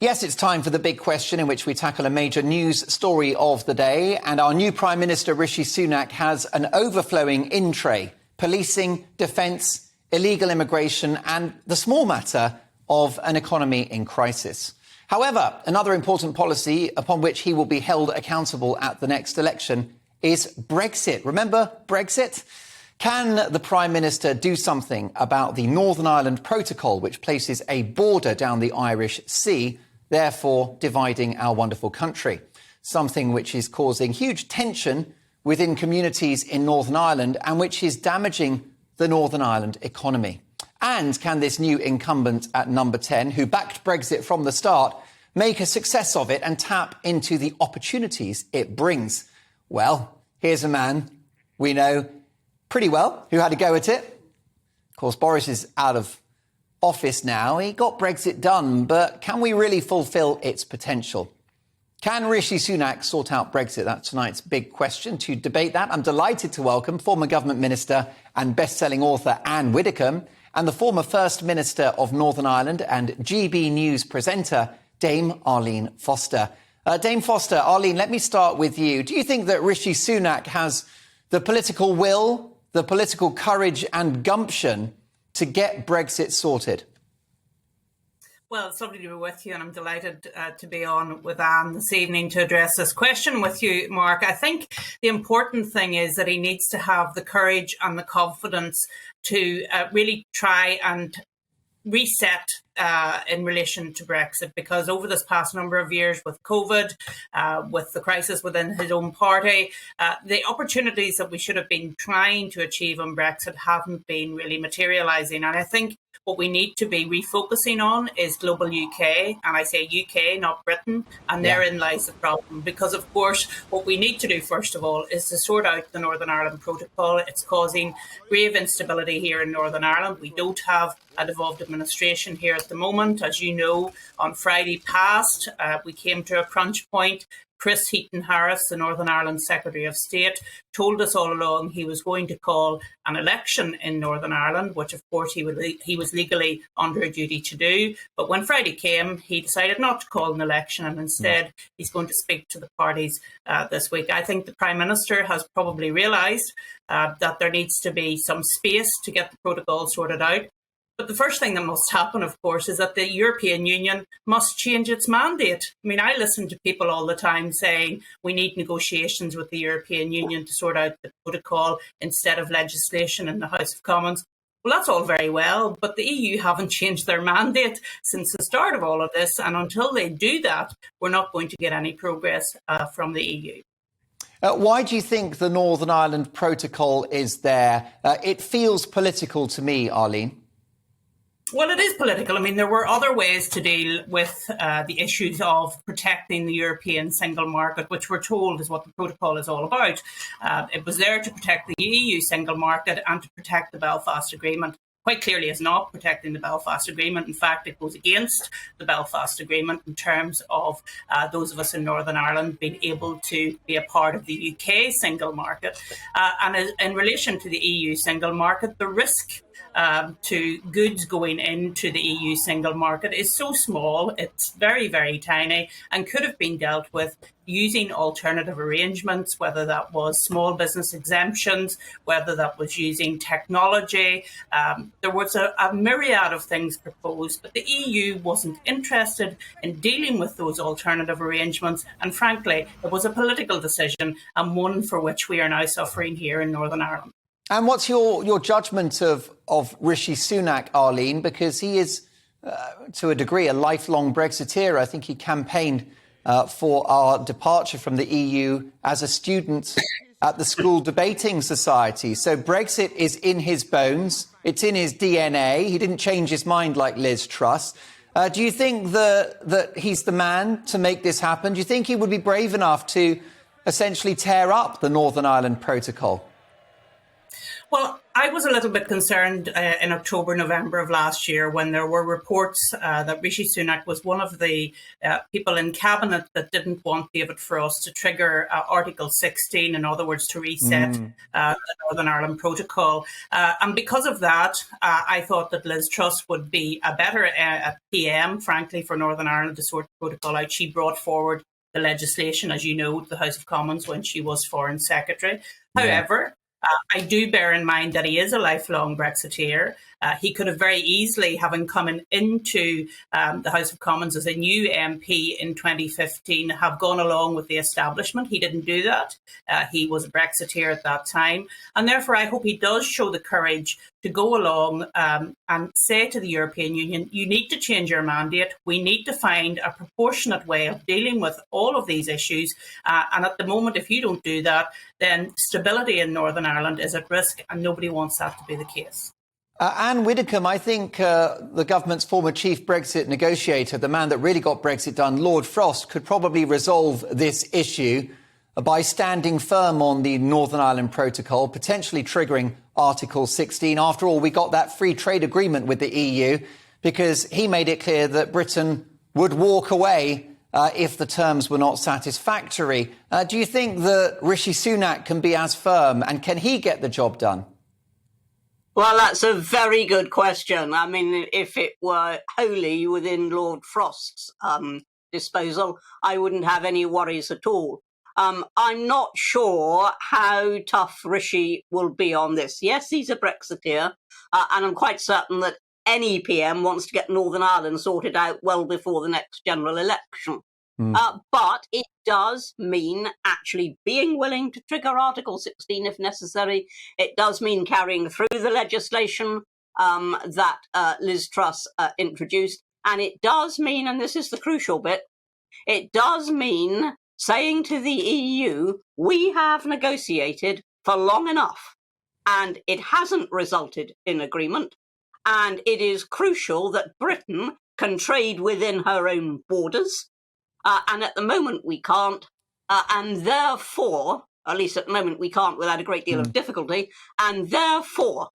Yes, it's time for the big question in which we tackle a major news story of the day. And our new Prime Minister, Rishi Sunak, has an overflowing in tray: policing, defence, illegal immigration and the small matter of an economy in crisis. However, another important policy upon which he will be held accountable at the next election is Brexit. Remember Brexit? Can the Prime Minister do something about the Northern Ireland Protocol, which places a border down the Irish Sea, therefore dividing our wonderful country? Something which is causing huge tension within communities in Northern Ireland and which is damaging the Northern Ireland economy. And can this new incumbent at number 10, who backed Brexit from the start, make a success of it and tap into the opportunities it brings? Well, here's a man we know pretty well who had a go at it. Of course, Boris is out of office now. He got Brexit done, but can we really fulfil its potential? Can Rishi Sunak sort out Brexit? That's tonight's big question. To debate that, I'm delighted to welcome former government minister and best-selling author Anne Widdecombe and the former First Minister of Northern Ireland and GBNews presenter Dame Arlene Foster. Dame Foster, Arlene, let me start with you. Do you think that Rishi Sunak has the political will, the political courage and gumption to get Brexit sorted? Well, it's lovely to be with you, and I'm delighted to be on with Anne this evening to address this question with you, Mark. I think the important thing is that he needs to have the courage and the confidence to really try and reset in relation to Brexit, because over this past number of years with COVID, with the crisis within his own party, the opportunities that we should have been trying to achieve on Brexit haven't been really materialising. And I think what we need to be refocusing on is global UK, and I say UK, not Britain, and therein lies the problem. Because, of course, what we need to do, first of all, is to sort out the Northern Ireland Protocol. It's causing grave instability here in Northern Ireland. We don't have a devolved administration here at the moment. As you know, on Friday past, we came to a crunch point. Chris Heaton-Harris, the Northern Ireland Secretary of State, told us all along he was going to call an election in Northern Ireland, which of course he was legally under a duty to do. But when Friday came, he decided not to call an election, and instead he's going to speak to the parties this week. I think the Prime Minister has probably realised that there needs to be some space to get the protocol sorted out. But the first thing that must happen, of course, is that the European Union must change its mandate. I mean, I listen to people all the time saying we need negotiations with the European Union to sort out the protocol instead of legislation in the House of Commons. Well, that's all very well, but the EU haven't changed their mandate since the start of all of this. And until they do that, we're not going to get any progress from the EU. Why do you think the Northern Ireland Protocol is there? It feels political to me, Arlene. Well, it is political. I mean, there were other ways to deal with the issues of protecting the European single market, which we're told is what the protocol is all about. It was there to protect the EU single market and to protect the Belfast Agreement. Quite clearly is not protecting the Belfast Agreement. In fact, it goes against the Belfast Agreement in terms of those of us in Northern Ireland being able to be a part of the UK single market. And in relation to the EU single market, the risk to goods going into the EU single market is so small, it's very, very tiny, and could have been dealt with using alternative arrangements, whether that was small business exemptions, whether that was using technology. There was a myriad of things proposed, but the EU wasn't interested in dealing with those alternative arrangements. And frankly, it was a political decision, and one for which we are now suffering here in Northern Ireland. And what's your judgment of Rishi Sunak, Arlene? Because he is, to a degree, a lifelong Brexiteer. I think he campaigned for our departure from the EU as a student at the School Debating Society. So Brexit is in his bones. It's in his DNA. He didn't change his mind like Liz Truss. Do you think that he's the man to make this happen? Do you think he would be brave enough to essentially tear up the Northern Ireland Protocol? Well, I was a little bit concerned in October, November of last year when there were reports that Rishi Sunak was one of the people in cabinet that didn't want David Frost to trigger Article 16, in other words, to reset the Northern Ireland Protocol. And because of that, I thought that Liz Truss would be a better PM, frankly, for Northern Ireland to sort the protocol out. She brought forward the legislation, as you know, to the House of Commons when she was Foreign Secretary. However, I do bear in mind that he is a lifelong Brexiteer. He could have very easily, having come into the House of Commons as a new MP in 2015, have gone along with the establishment. He didn't do that. He was a Brexiteer at that time. And therefore, I hope he does show the courage to go along and say to the European Union, you need to change your mandate. We need to find a proportionate way of dealing with all of these issues. And at the moment, if you don't do that, then stability in Northern Ireland is at risk, and nobody wants that to be the case. Anne Widdecombe, I think the government's former chief Brexit negotiator, the man that really got Brexit done, Lord Frost, could probably resolve this issue by standing firm on the Northern Ireland Protocol, potentially triggering Article 16. After all, we got that free trade agreement with the EU because he made it clear that Britain would walk away if the terms were not satisfactory. Do you think that Rishi Sunak can be as firm, and can he get the job done? Well, that's a very good question. I mean, if it were wholly within Lord Frost's disposal, I wouldn't have any worries at all. I'm not sure how tough Rishi will be on this. Yes, he's a Brexiteer, and I'm quite certain that any PM wants to get Northern Ireland sorted out well before the next general election. But it does mean actually being willing to trigger Article 16 if necessary. It does mean carrying through the legislation that Liz Truss introduced. And it does mean, and this is the crucial bit, it does mean saying to the EU, we have negotiated for long enough and it hasn't resulted in agreement. And it is crucial that Britain can trade within her own borders. And at the moment we can't. And therefore, at least at the moment we can't without a great deal of difficulty. And therefore,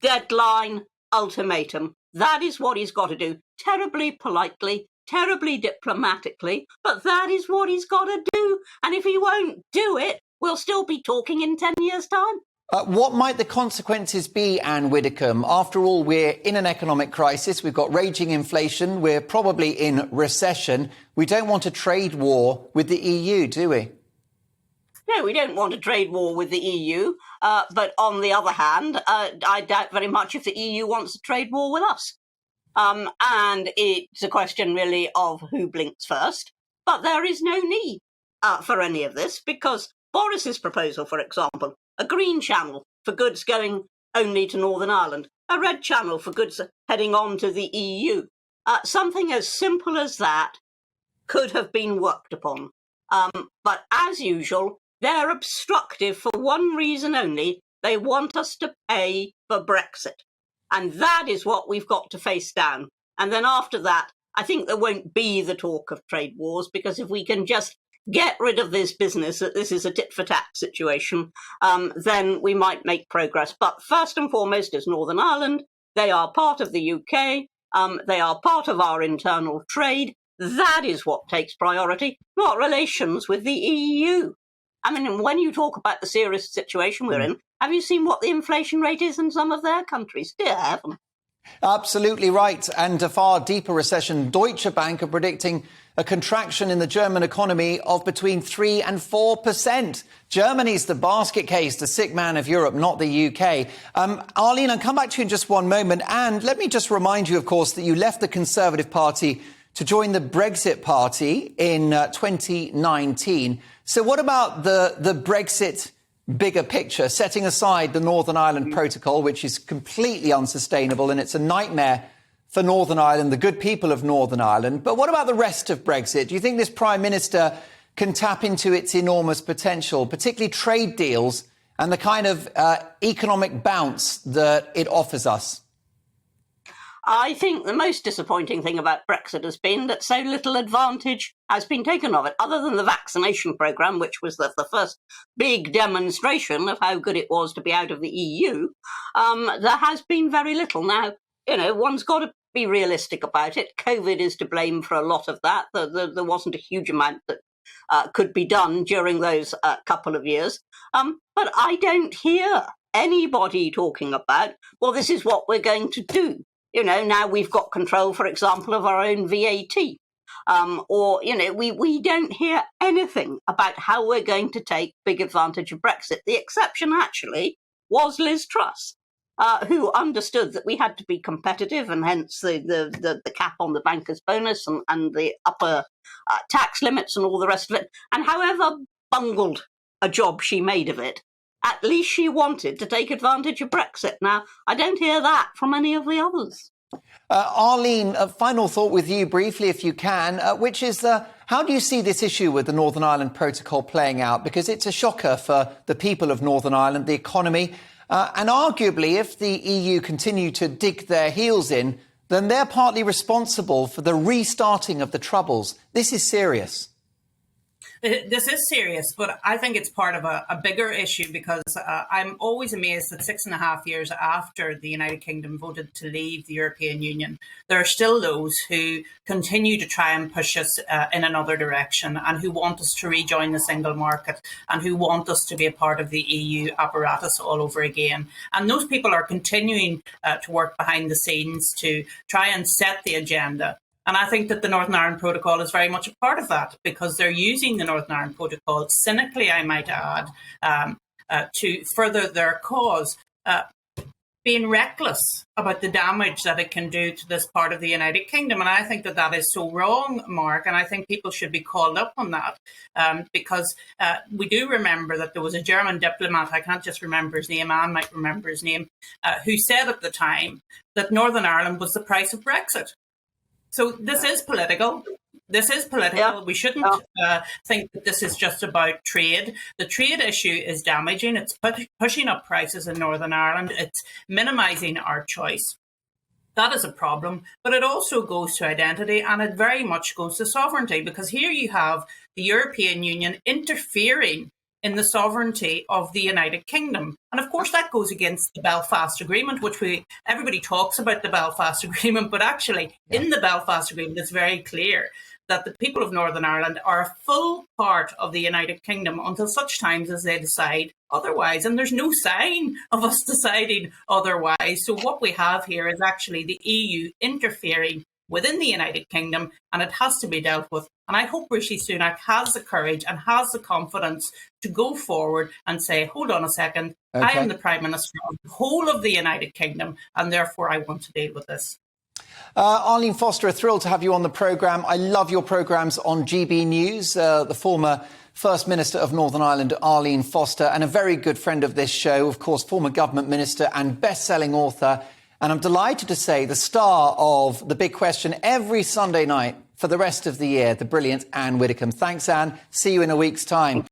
deadline, ultimatum. That is what he's got to do. Terribly politely, terribly diplomatically. But that is what he's got to do. And if he won't do it, we'll still be talking in 10 years' time. What might the consequences be, Anne Widdecombe? After all, we're in an economic crisis. We've got raging inflation. We're probably in recession. We don't want a trade war with the EU, do we? No, we don't want a trade war with the EU. But on the other hand, I doubt very much if the EU wants a trade war with us. And it's a question really of who blinks first. But there is no need for any of this because Boris's proposal, for example, a green channel for goods going only to Northern Ireland, a red channel for goods heading on to the EU. Something as simple as that could have been worked upon. But as usual, they're obstructive for one reason only. They want us to pay for Brexit. And that is what we've got to face down. And then after that, I think there won't be the talk of trade wars, because if we can just get rid of this business, that this is a tit-for-tat situation, then we might make progress. But first and foremost is Northern Ireland. They are part of the UK. They are part of our internal trade. That is what takes priority, not relations with the EU. I mean, when you talk about the serious situation we're in, have you seen what the inflation rate is in some of their countries? Dear heaven. Absolutely right. And a far deeper recession. Deutsche Bank are predicting a contraction in the German economy of between 3 and 4%. Germany's the basket case, the sick man of Europe, not the UK. Arlene, I'll come back to you in just one moment. And let me just remind you, of course, that you left the Conservative Party to join the Brexit Party in 2019. So what about the Brexit bigger picture, setting aside the Northern Ireland Protocol, which is completely unsustainable and it's a nightmare for Northern Ireland, the good people of Northern Ireland. But what about the rest of Brexit? Do you think this Prime Minister can tap into its enormous potential, particularly trade deals and the kind of economic bounce that it offers us? I think the most disappointing thing about Brexit has been that so little advantage has been taken of it, other than the vaccination programme, which was the first big demonstration of how good it was to be out of the EU. There has been very little. Now, one's got to be realistic about it. COVID is to blame for a lot of that. There wasn't a huge amount that could be done during those couple of years. But I don't hear anybody talking about, well, this is what we're going to do. Now we've got control, for example, of our own VAT. We don't hear anything about how we're going to take big advantage of Brexit. The exception, actually, was Liz Truss, who understood that we had to be competitive, and hence the cap on the banker's bonus and the upper tax limits and all the rest of it. And however bungled a job she made of it, at least she wanted to take advantage of Brexit. Now, I don't hear that from any of the others. Arlene, a final thought with you briefly, if you can, which is how do you see this issue with the Northern Ireland Protocol playing out? Because it's a shocker for the people of Northern Ireland, the economy, and arguably if the EU continue to dig their heels in, then they're partly responsible for the restarting of the Troubles. This is serious. This is serious, but I think it's part of a bigger issue, because I'm always amazed that 6.5 years after the United Kingdom voted to leave the European Union, there are still those who continue to try and push us in another direction, and who want us to rejoin the single market, and who want us to be a part of the EU apparatus all over again. And those people are continuing to work behind the scenes to try and set the agenda. And I think that the Northern Ireland Protocol is very much a part of that, because they're using the Northern Ireland Protocol, cynically, I might add, to further their cause, being reckless about the damage that it can do to this part of the United Kingdom. And I think that that is so wrong, Mark, and I think people should be called up on that, because we do remember that there was a German diplomat, I can't just remember his name, Anne might remember his name, who said at the time that Northern Ireland was the price of Brexit. So this is political. This is political. Yeah. We shouldn't think that this is just about trade. The trade issue is damaging. It's pushing up prices in Northern Ireland. It's minimising our choice. That is a problem. But it also goes to identity, and it very much goes to sovereignty, because here you have the European Union interfering in the sovereignty of the United Kingdom. And of course, that goes against the Belfast Agreement, which everybody talks about the Belfast Agreement, but actually in the Belfast Agreement, it's very clear that the people of Northern Ireland are a full part of the United Kingdom until such times as they decide otherwise. And there's no sign of us deciding otherwise. So what we have here is actually the EU interfering within the United Kingdom, and it has to be dealt with. And I hope Rishi Sunak has the courage and has the confidence to go forward and say, hold on a second, okay, I am the Prime Minister of the whole of the United Kingdom, and therefore I want to deal with this. Arlene Foster, a thrill to have you on the programme. I love your programmes on GBNews. The former First Minister of Northern Ireland, Arlene Foster, and a very good friend of this show, of course, former government minister and best-selling author. And I'm delighted to say the star of The Big Question every Sunday night for the rest of the year, the brilliant Anne Widdecombe. Thanks, Anne. See you in a week's time.